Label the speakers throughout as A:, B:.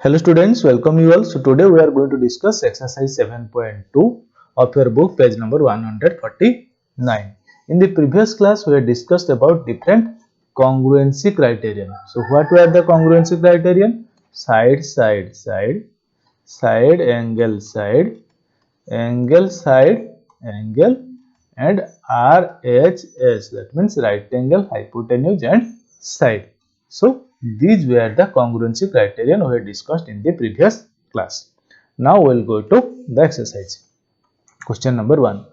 A: Hello students, welcome you all. So today we are going to discuss exercise 7.2 of your book, page number 149. In the previous class we had discussed about different congruency criterion. So what were the congruency criterion? Side, side, side, side, angle, angle, angle, and RHS, that means right angle, hypotenuse and side. So these were the congruency criterion we had discussed in the previous class. Now we will go to the exercise. Question number 1.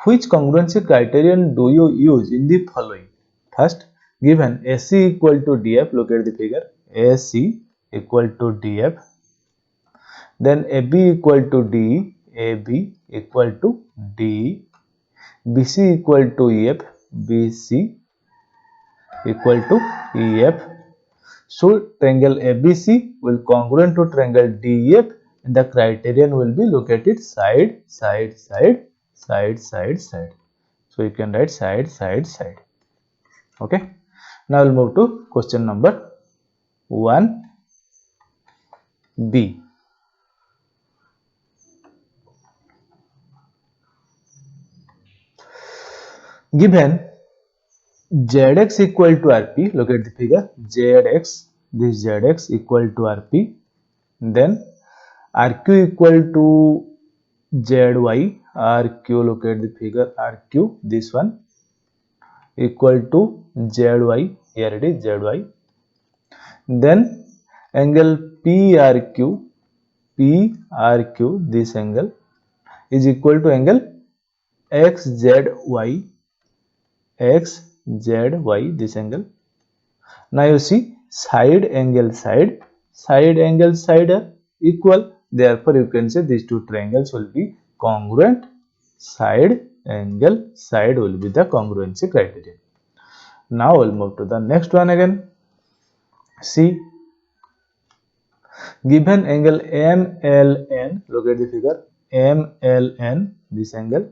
A: Which congruency criterion do you use in the following? First, given AC equal to DF, look at the figure, AC equal to DF, then AB equal to D, AB equal to D, BC equal to EF, BC equal to EF. So triangle ABC will congruent to triangle DEF, and the criterion will be located side, side, side, side, side, side. So you can write side, side, side. Okay. Now we'll move to question number 1B. Given Zx equal to Rp, look at the figure, Zx, this Zx equal to Rp, then Rq equal to Zy, Rq, look at the figure, Rq, this one, equal to Zy, here it is Zy, then angle PRQ, this angle is equal to angle XZY, this angle. Now you see side angle side are equal, therefore you can say these two triangles will be congruent. Side angle side will be the congruency criterion. Now we'll move to the next one again. See, given angle MLN, look at the figure, MLN, this angle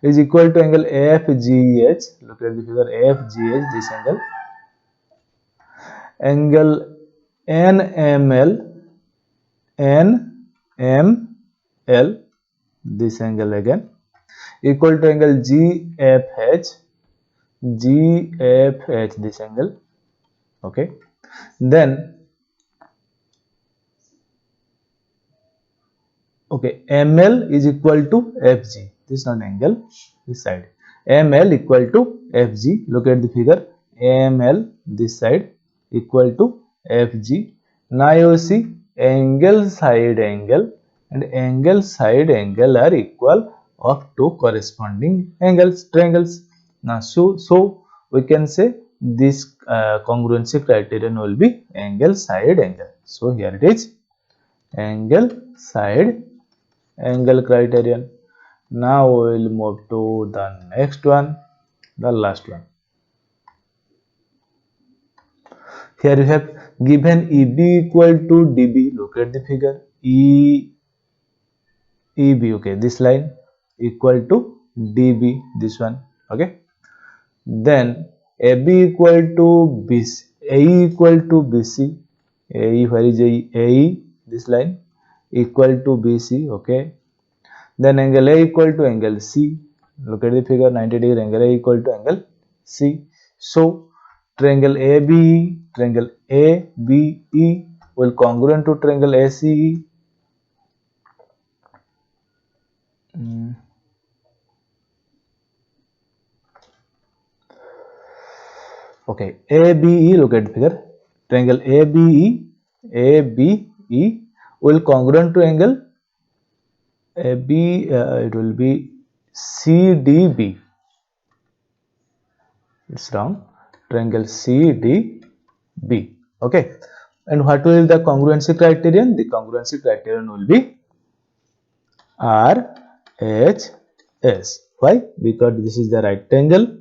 A: is equal to angle FGH, look at the figure, FGH, this angle NML, this angle again, equal to angle GFH, this angle. Okay, then ML is equal to FG, this is not angle, this side, ML equal to FG, look at the figure, ML this side equal to FG. Now you see angle side angle and angle side angle are equal of two corresponding angles, triangles. Now so we can say this congruency criterion will be angle side angle. So here it is, angle side angle criterion. Now we will move to the next one, the last one. Here you have given EB equal to DB, look at the figure, EB, okay, this line equal to DB, this one, okay. Then AB equal to BC, AE equal to BC, AE, where is AE? AE, this line equal to BC, okay. Then angle A equal to angle C, look at the figure, 90 degree angle A equal to angle C. So triangle ABE will congruent to triangle ACE. Okay, ABE, look at the figure, triangle ABE will congruent to angle AB, it will be CDB. It's wrong, triangle CDB. Okay, and what will the congruency criterion? The congruency criterion will be RHS. Why? Because this is the right angle,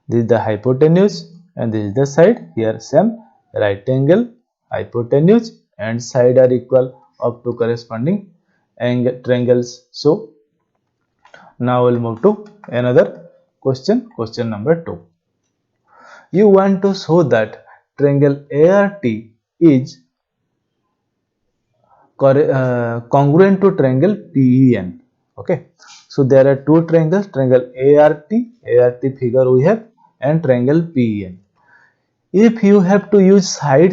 A: this is the hypotenuse, and this is the side. Here same, right angle, hypotenuse and side are equal of two corresponding angle triangles. So now we'll move to another question, question number 2. You want to show that triangle ART is congruent to triangle PEN. Okay, so there are two triangles, triangle ART figure we have, and triangle PEN. If you have to use side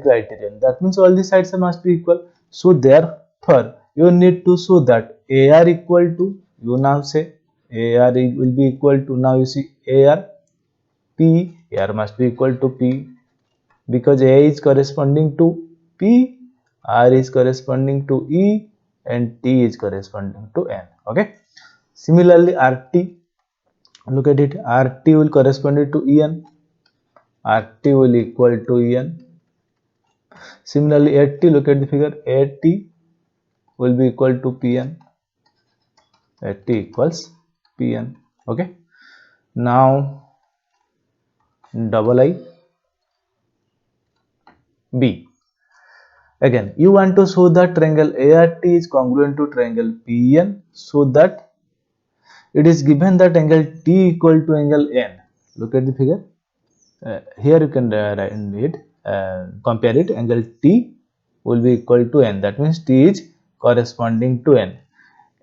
A: criterion, that means all the sides must be equal. So therefore you need to show that AR equal to, you now say AR will be equal to, now you see AR must be equal to P, because A is corresponding to P, R is corresponding to E, and T is corresponding to N. Okay. Similarly, RT, look at it, RT will correspond to EN, RT will equal to EN. Similarly, AT, look at the figure, AT will be equal to PN, AT equals PN. Okay. Now, double I, B. Again, you want to show that triangle ART is congruent to triangle PN, so that it is given that angle T equal to angle N. Look at the figure. Here you can compare it. Angle T will be equal to N. That means T is corresponding to N.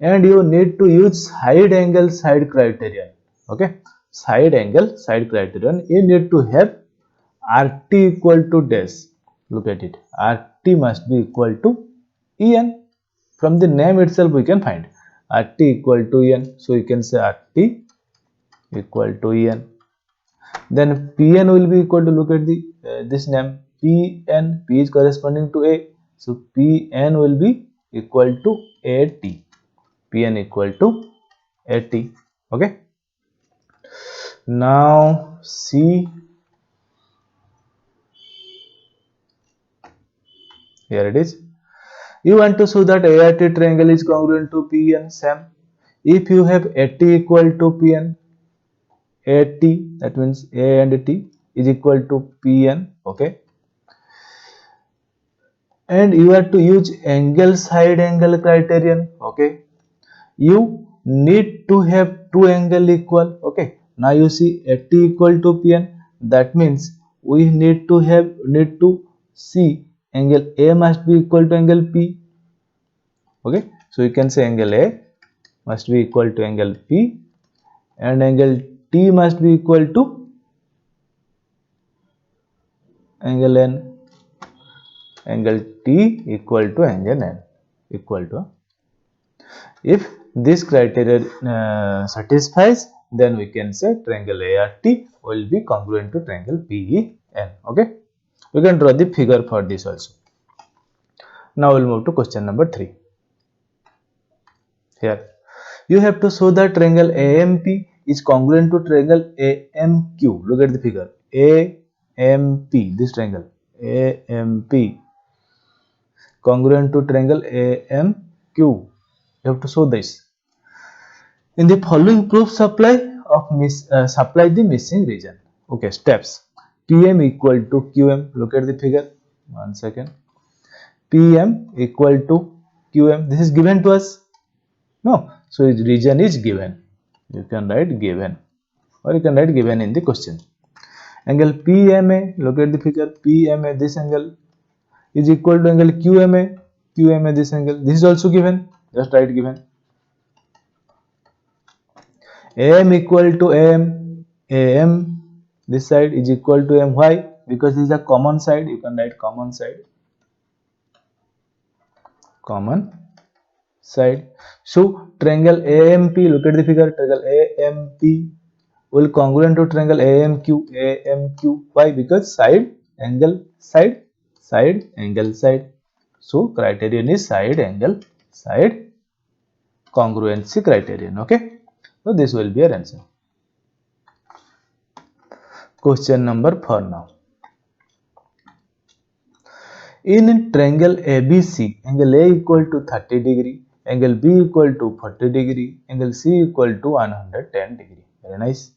A: And you need to use side angle side criterion. Okay, side angle side criterion. You need to have RT equal to dash. Look at it. RT must be equal to EN. From the name itself we can find RT equal to EN. So you can say RT equal to EN. Then PN will be equal to, look at the this name, PN. P is corresponding to A. So PN will be equal to AT. PN equal to AT. Okay. Now C. Here it is. You want to show that ART triangle is congruent to PN. Same. If you have AT equal to PN, AT, that means A and T is equal to PN. Okay. And you have to use angle side angle criterion. Okay. You need to have two angle equal. Okay. Now you see AT equal to PN. That means we need to see angle A must be equal to angle P. Okay, so you can say angle A must be equal to angle P, and angle T must be equal to angle N. Angle T equal to angle N equal to. If this criteria satisfies, then we can say triangle ART will be congruent to triangle PEN. Okay, we can draw the figure for this also. Now we'll move to question number 3. Here you have to show that triangle AMP is congruent to triangle AMQ. Look at the figure, AMP, this triangle AMP congruent to triangle AMQ. You have to show this. In the following proof, supply the missing region. Okay, steps. PM equal to QM. Look at the figure. 1 second. PM equal to QM. This is given to us. No, so its region is given. You can write given, or you can write given in the question. Angle PMA, look at the figure, PMA, this angle is equal to angle QMA, QMA, this angle, this is also given, just write given. AM equal to AM, AM, this side is equal to AM. Why? Because this is a common side, you can write common side, common side. So triangle AMP, look at the figure, triangle AMP will congruent to triangle AMQ, AMQ. Why? Because side, angle, side, side, angle, side. So criterion is side, angle, side, congruency criterion. Okay. So this will be your answer. Question number 4 now. In triangle ABC, angle A equal to 30 degree, angle B equal to 40 degree, angle C equal to 110 degree. Very nice.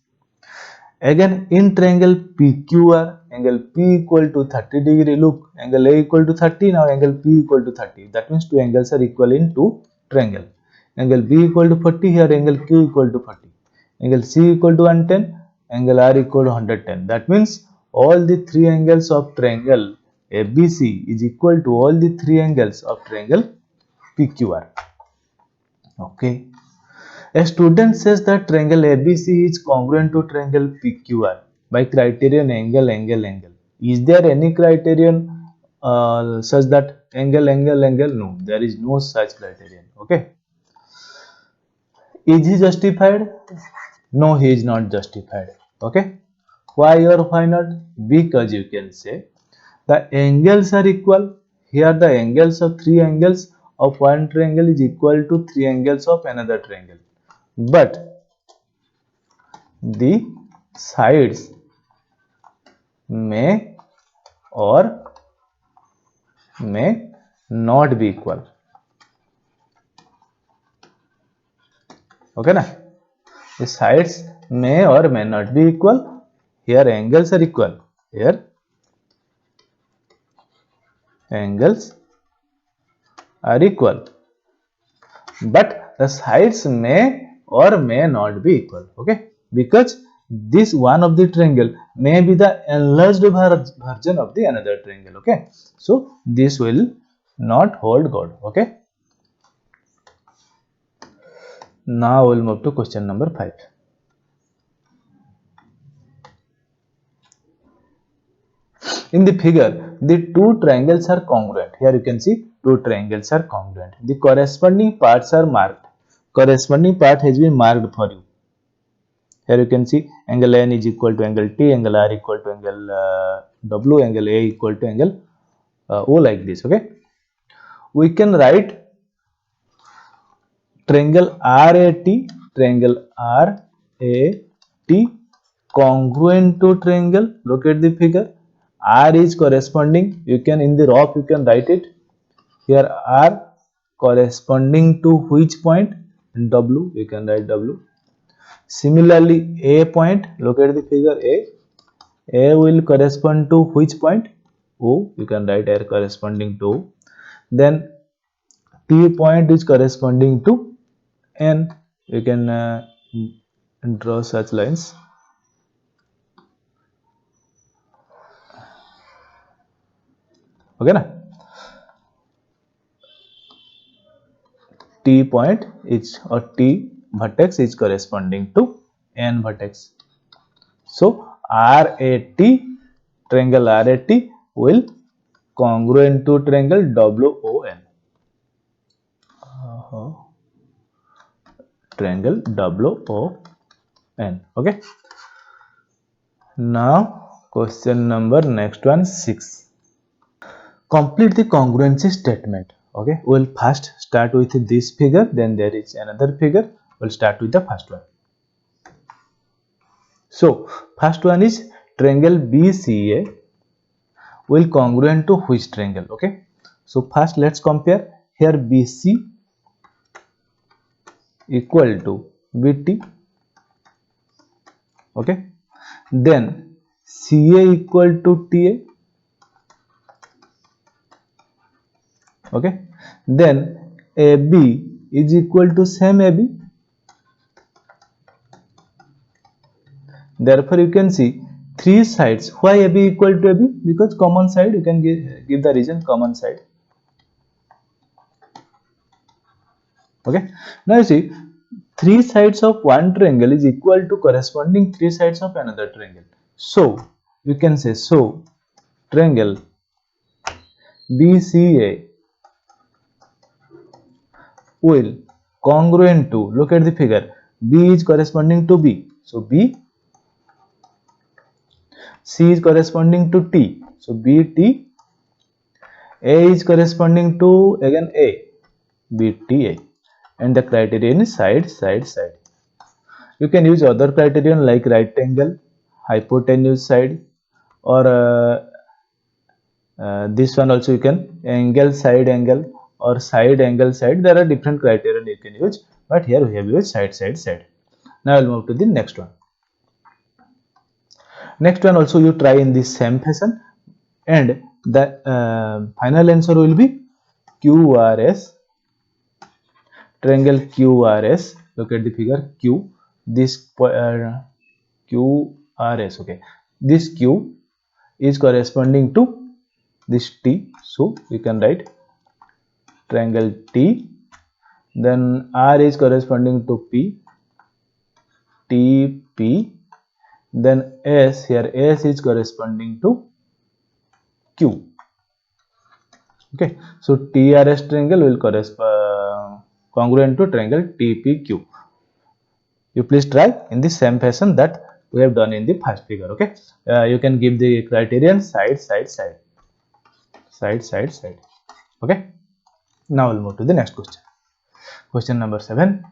A: Again, in triangle PQR, angle P equal to 30 degree. Look, angle A equal to 30, now angle P equal to 30. That means two angles are equal in two triangle. Angle B equal to 40, here angle Q equal to 40. Angle C equal to 110, angle R equal to 110. That means all the three angles of triangle ABC is equal to all the three angles of triangle PQR. Okay. A student says that triangle ABC is congruent to triangle PQR by criterion angle, angle, angle. Is there any criterion such that angle, angle, angle? No, there is no such criterion. Okay. Is he justified? No, he is not justified. Okay. Why or why not? Because you can say the angles are equal. Here the angles of three angles of one triangle is equal to three angles of another triangle. But the sides may or may not be equal. Okay na? The sides may or may not be equal. Here angles are equal. Here angles are equal. But the sides may or may not be equal. Okay? Because this one of the triangle may be the enlarged version of the another triangle. Okay? So this will not hold good. Okay? Now we'll move to question number 5. In the figure, the two triangles are congruent. Here you can see two triangles are congruent. The corresponding parts are marked. Corresponding part has been marked for you. Here you can see angle N is equal to angle T, angle R equal to angle W, angle A equal to angle O, like this. Okay. We can write triangle RAT, triangle RAT congruent to triangle. Look at the figure. R is corresponding. You can, in the rough you can write it. Here R corresponding to which point? W. You can write W. Similarly, A point. Look at the figure A. A will correspond to which point? O. You can write R corresponding to O. Then T point is corresponding to N. You can draw such lines. Okay na? T point is, or T vertex is corresponding to N vertex. So RAT, triangle RAT will congruent to triangle WON. Triangle WON. Okay. Now question number next one, 6. Complete the congruency statement. Okay, we'll first start with this figure, then there is another figure. We'll start with the first one. So first one is triangle BCA will congruent to which triangle? Okay, so first let's compare. Here BC equal to BT. Okay, then CA equal to TA. Okay, then AB is equal to same AB. Therefore you can see three sides. Why AB equal to AB? Because common side. You can give the reason common side. Okay, now you see three sides of one triangle is equal to corresponding three sides of another triangle. So you can say, so triangle BCA will congruent to, look at the figure, B is corresponding to B, so B. C is corresponding to T, so BT. A is corresponding to again A, BTA, and the criterion is side, side, side. You can use other criterion like right angle, hypotenuse side, or this one also you can, angle, side angle, or side angle, side. There are different criterion you can use, but here we have used side, side, side. Now I'll move to the next one. Next one also you try in this same fashion, and the final answer will be QRS, triangle QRS. Look at the figure Q. This QRS. Okay, this Q is corresponding to this T. So you can write triangle T. Then R is corresponding to P. T, P. Then S, here S is corresponding to Q. Okay, so TRS triangle will correspond congruent to triangle TPQ. You please try in the same fashion that we have done in the first figure. Okay, you can give the criterion side, side, side, side, side, side. Okay, now we'll move to the next question. Question number 7.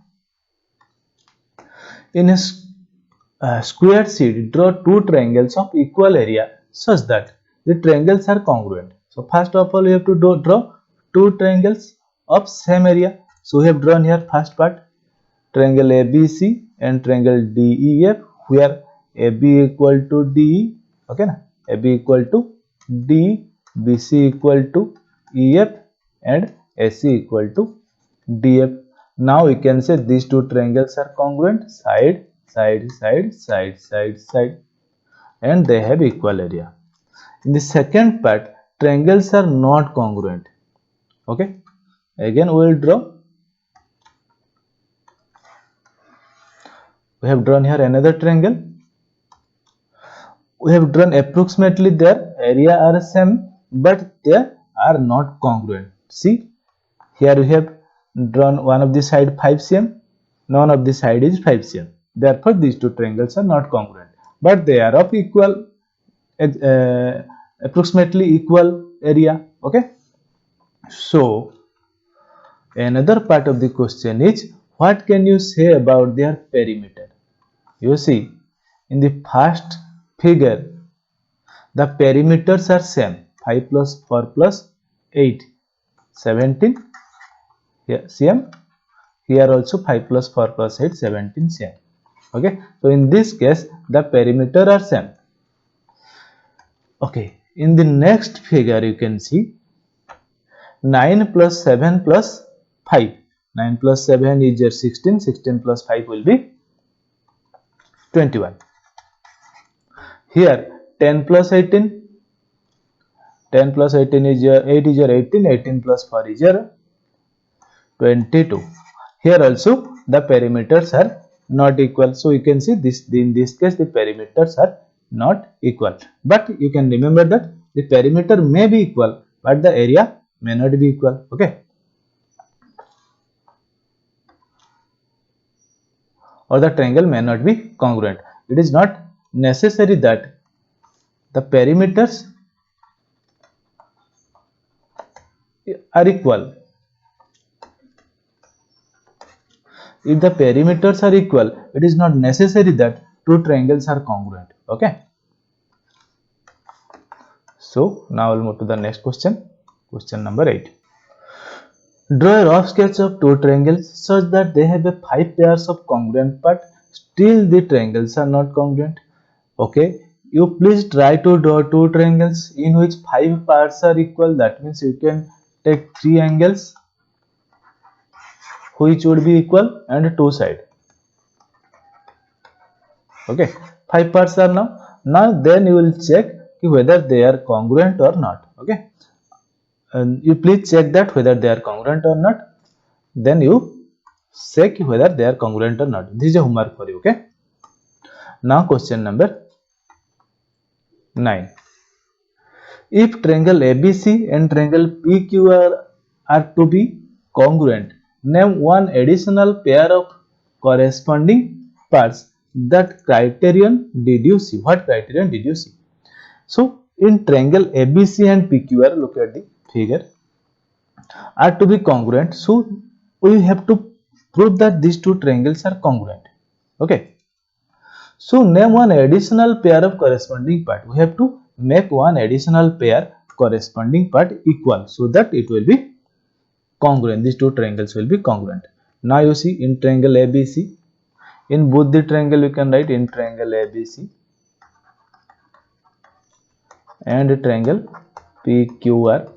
A: In a square sheet, draw two triangles of equal area such that the triangles are congruent. So first of all, we have to draw two triangles of same area. So we have drawn here first part, triangle ABC and triangle DEF, where AB equal to DE, okay na? AB equal to DE, BC equal to EF and AC equal to DF. Now we can say these two triangles are congruent, side, side, side, side, side, side, and they have equal area. In the second part, triangles are not congruent. Okay, again we will draw. We have drawn here another triangle. We have drawn approximately their area are same, but they are not congruent. See, here we have drawn one of the side 5 cm, none of the side is 5 cm. Therefore, these two triangles are not congruent, but they are of equal, approximately equal area. Okay. So, another part of the question is, what can you say about their perimeter? You see, in the first figure, the perimeters are same, 5 plus 4 plus 8, 17 cm. Here also 5 plus 4 plus 8, 17 cm. Okay, so in this case, the perimeter are same. Okay, in the next figure, you can see 9 plus 7 plus 5. 9 plus 7 is 16, 16 plus 5 will be 21. Here 10 plus 18, 10 plus 18 is 8 is 18, 18 plus 4 is 22. Here also the perimeters are not equal. So you can see this, in this case the perimeters are not equal. But you can remember that the perimeter may be equal, but the area may not be equal. Okay. Or the triangle may not be congruent. It is not necessary that the perimeters are equal. If the perimeters are equal, it is not necessary that two triangles are congruent. Okay. So now we'll move to the next question. Question number 8. Draw a rough sketch of two triangles such that they have a 5 pairs of congruent parts. Still the triangles are not congruent. Okay. You please try to draw two triangles in which 5 parts are equal. That means you can take 3 angles which would be equal and 2 sides. Okay, 5 parts are now then you will check whether they are congruent or not. Okay, and you please check that whether they are congruent or not, then you check whether they are congruent or not. This is a homework for you. Okay, now question number 9. If triangle ABC and triangle PQR are to be congruent, name one additional pair of corresponding parts. That criterion did you see? What criterion did you see? So, in triangle ABC and PQR, look at the figure, are to be congruent. So, we have to prove that these two triangles are congruent. Okay. So, name one additional pair of corresponding part. We have to make one additional pair corresponding part equal so that it will be congruent. These two triangles will be congruent. Now, you see in triangle ABC, in both the triangle you can write in triangle ABC and triangle PQR.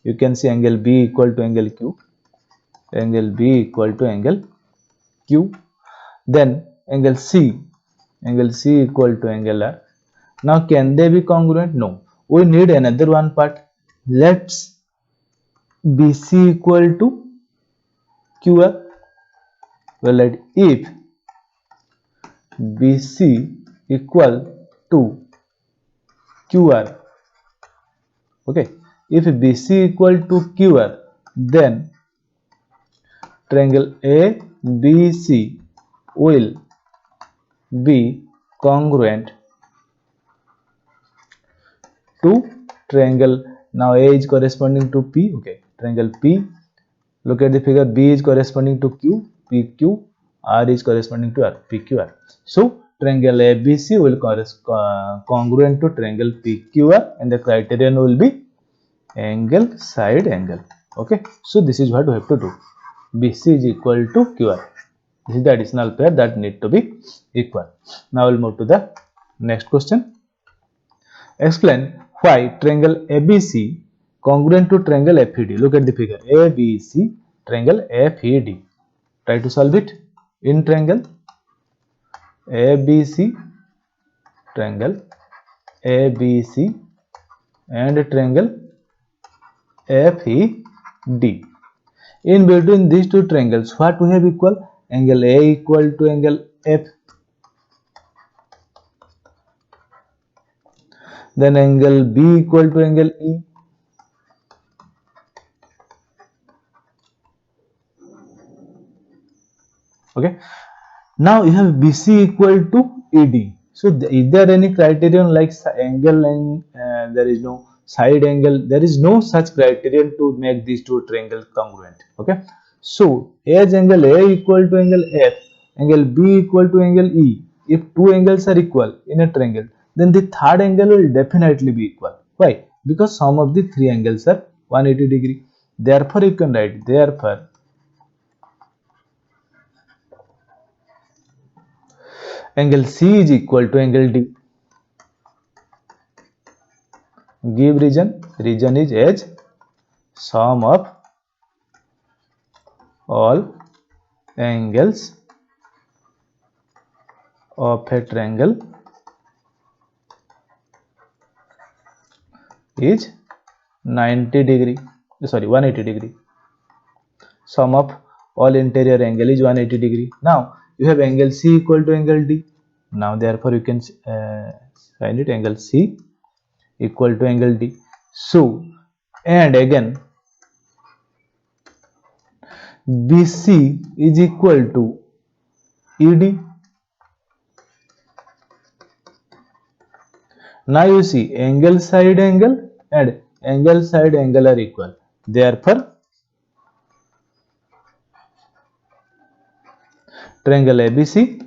A: You can see angle B equal to angle Q, angle B equal to angle Q. Then angle C equal to angle R. Now can they be congruent? No. We need another one part. Let's BC equal to QR. Well, let if BC equal to QR, okay, if BC equal to QR, then triangle ABC will be congruent to triangle. Now A is corresponding to P, okay, triangle P. Look at the figure, B is corresponding to Q, PQ, R is corresponding to R, PQR. So triangle ABC will congruent to triangle PQR, and the criterion will be angle, side angle. Okay, so this is what we have to do. BC is equal to QR. This is the additional pair that need to be equal. Now we'll move to the next question. Explain why triangle ABC congruent to triangle FED. Look at the figure, ABC triangle FED. Try to solve it. In triangle ABC, triangle ABC and triangle FED. In between these two triangles, what we have equal? Angle A equal to angle F. Then angle B equal to angle E. Okay. Now you have BC equal to ED. So is there any criterion like angle and there is no side angle? There is no such criterion to make these two triangles congruent. Okay. So as angle A equal to angle F, angle B equal to angle E. If two angles are equal in a triangle, then the third angle will definitely be equal. Why? Because sum of the three angles are 180 degree. Therefore, you can write therefore angle C is equal to angle D. Give reason. Reason is as sum of all angles of a triangle is 90 degree. Sorry, 180 degree. Sum of all interior angle is 180 degree. Now you have angle C equal to angle D. Now therefore you can find it, angle C equal to angle D. So and again BC is equal to ED. Now you see angle side angle and angle side angle are equal. Therefore triangle ABC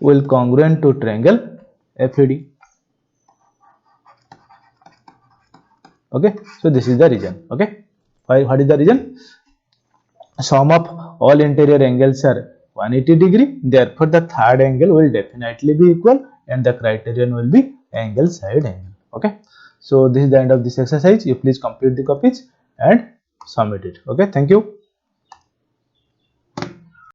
A: will congruent to triangle FED. Okay, so this is the reason. Okay, what is the reason? Sum of all interior angles are 180 degree. Therefore the third angle will definitely be equal, and the criterion will be angle side angle. Okay, so this is the end of this exercise. You please complete the copies and submit it. Okay, thank you.